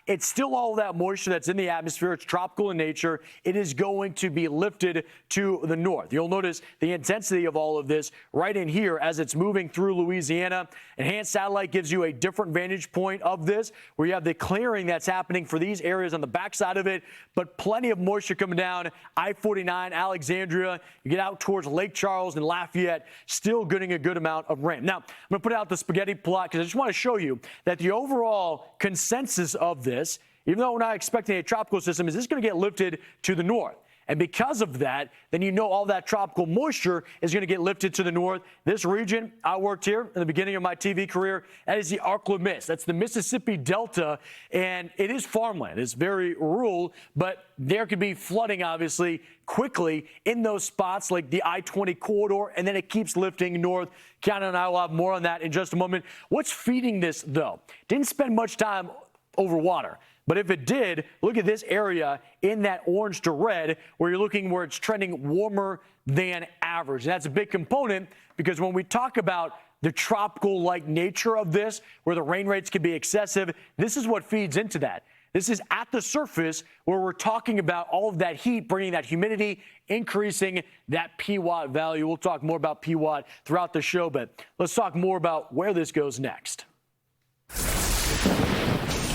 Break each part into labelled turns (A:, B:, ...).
A: it's still all that moisture that's in the atmosphere. It's tropical in nature. It is going to be lifted to the north. You'll notice the intensity of all of this right in here as it's moving through Louisiana. Enhanced satellite gives you a different vantage point of this, where you have the clearing that's happening for these areas on the backside of it, but plenty of moisture coming down I-49, Alexandria. You get out towards Lake Charles and Lafayette, still getting a good amount of rain. Now, I'm going to put out the spaghetti plot because I just want to show you that the overall consensus of this, even though we're not expecting a tropical system, is this going to get lifted to the north. And because of that, then you know all that tropical moisture is going to get lifted to the north. This region, I worked here in the beginning of my TV career. That is the Ark-La-Miss. That's the Mississippi Delta, and it is farmland. It's very rural, but there could be flooding, obviously, quickly in those spots like the I-20 corridor, and then it keeps lifting north. Kiana and I will have more on that in just a moment. What's feeding this, though? Didn't spend much time over water. But if it did, look at this area in that orange to red where you're looking where it's trending warmer than average. And that's a big component because when we talk about the tropical-like nature of this, where the rain rates can be excessive, this is what feeds into that. This is at the surface where we're talking about all of that heat, bringing that humidity, increasing that PWatt value. We'll talk more about PWatt throughout the show, but let's talk more about where this goes next.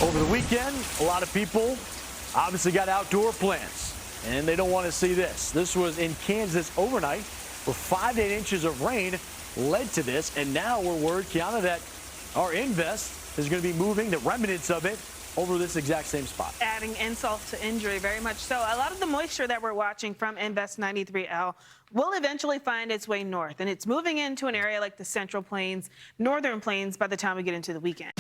A: Over the weekend, a lot of people obviously got outdoor plans, and they don't want to see this. This was in Kansas overnight, where 5 to 8 inches of rain led to this, and now we're worried, Kiana, that our Invest is going to be moving the remnants of it over this exact same spot.
B: Adding insult to injury, very much so. A lot of the moisture that we're watching from Invest 93L will eventually find its way north, and it's moving into an area like the Central Plains, Northern Plains by the time we get into the weekend.